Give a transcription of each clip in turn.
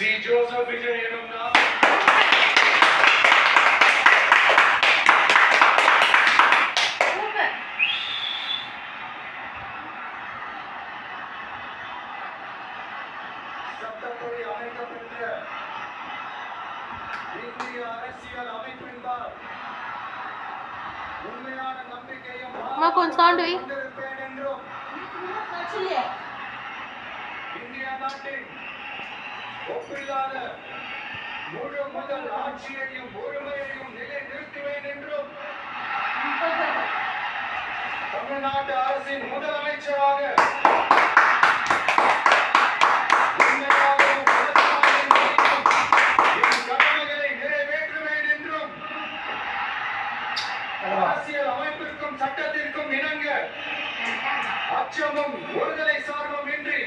C Joseph Vijay எனும் நான் சட்டப்படி அமைக்கப்பட்ட இந்திய அரசியல் அமைப்பின்பால் உண்மையான நம்பிக்கையும் கொண்டிருப்பேன் என்றும் இந்திய நாட்டின் ஒப்பில்லாத முழு முதல் ஆட்சியையும் ஒருமையையும் நிலைநிறுத்துவேன் என்றும் தமிழ்நாட்டு அரசின் முதலமைச்சராக அரசியல் அமைப்பிற்கும் சட்டத்திற்கும் இணங்க அச்சமும் ஒருதலை சார்பும் இன்றி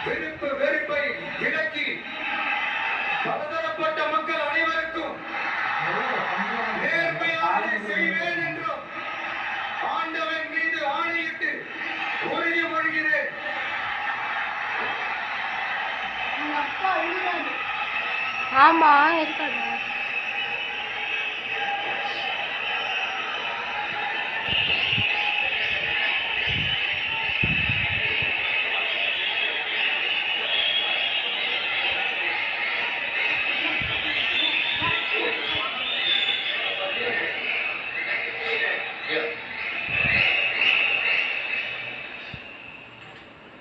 விருப்பு வெறுப்பை விலக்கி பலதரப்பட்ட மக்கள் அனைவருக்கும் நேர்மையானதை செய்வேன் என்றும் ஆண்டவன் மீது ஆணையிட்டு உறுதிமொழிகிறேன். ஆமா இருக்காது.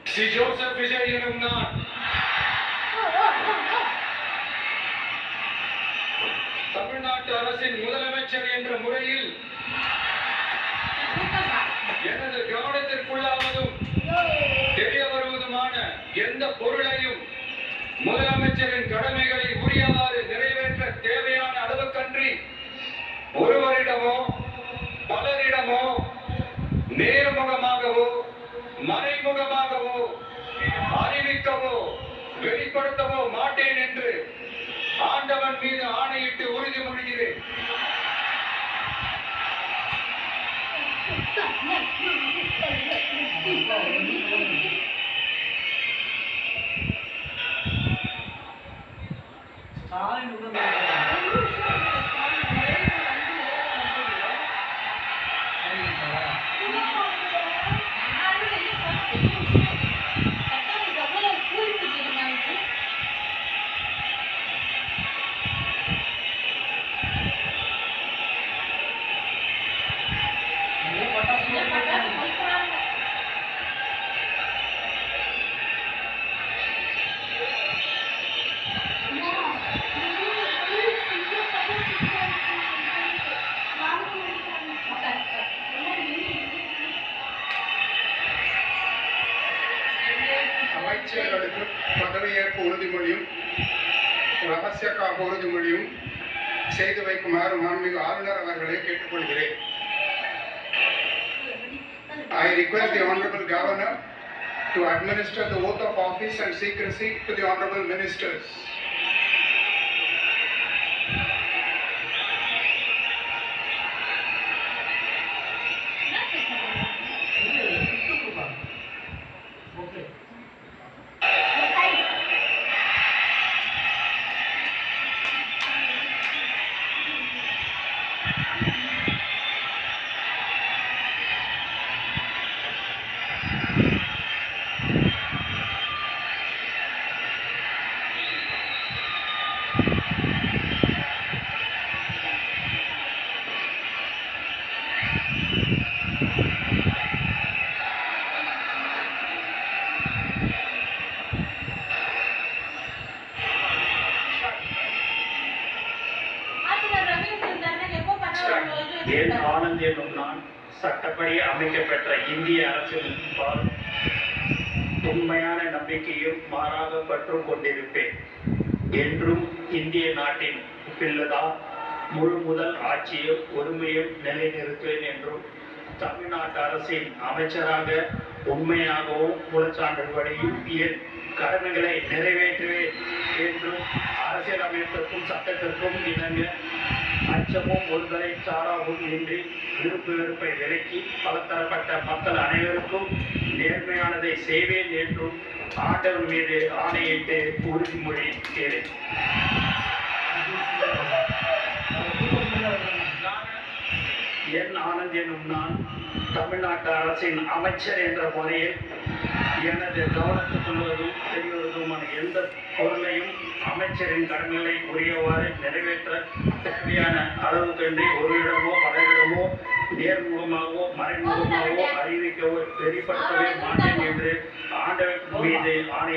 சி ஜோசப் விஜய் எனும் நான் தமிழ்நாட்டு அரசின் முதலமைச்சர் என்ற முறையில் எனது கவனத்திற்குள்ளாவதும் தெரிய வருவதுமான எந்த பொருளையும் முதலமைச்சரின் கடமைகளை உரியவாறு நிறைவேற்ற தேவையான அளவுக்கன்றி ஒருவரிடமோ பலரிடமோ நேர்முகமாகவோ மறைமுகமாகவோ அறிவிக்கவோ வெளிப்படுத்தவோ மாட்டேன் என்று ஆண்டவன் மீது ஆணையிட்டு உறுதிமொழிகிறேன். அமைச்சர்களுக்கு பதவியேற்பு உறுதிமொழியும் ரகசிய காப்பு உறுதிமொழியும் செய்து வைக்குமாறு மாண்புமிகு ஆளுநர் அவர்களை கேட்டுக்கொள்கிறேன். I request the Honorable Governor to administer the oath of office and secrecy to the Honorable Ministers. என் ஆனந்த் என்னும் நான் சட்டப்படி அமைக்கப்பெற்ற இந்திய அரசியல் உண்மையான நம்பிக்கையும் மாறாக பற்றும் கொண்டிருப்பேன் என்றும் இந்திய நாட்டின் பிள்ளைதா முழு முதல் ஆட்சியும் ஒருமையும் நிலைநிறுத்துவேன் என்றும் தமிழ்நாட்டு அரசின் அமைச்சராக உண்மையாகவும் குலச்சான்றுபடியும் என் கடமைகளை நிறைவேற்றுவேன் என்றும் அரசியலமைப்பிற்கும் சட்டத்திற்கும் இணங்க அச்சமும் ஒருதலை சாராவும் இன்றி விருப்பு வெறுப்பை விலக்கி பலதரப்பட்ட மக்கள் அனைவருக்கும் நேர்மையானதை செய்வேன் என்றும் ஆண்டவன் மீது ஆணையிட்டு உறுதிமொழி செய்கிறேன். என் ஆனந்த் எனும் நான் தமிழ்நாட்டு அரசின் அமைச்சர் என்ற முறையில் எனது கவனத்துக்குள்வதும் தெரிவதுமான எந்த பொருளையும் அமைச்சரின் கடமைகளை உரியவாறு நிறைவேற்ற தேவையான அளவுக்கன்றி ஒரு இடமோ பலரிடமோ நேர்முகமாகவோ மறைமுகமாகவோ அறிவிக்கவோ வெளிப்படுத்தவே மாட்டேன் என்று ஆண்டவன் மீது ஆணை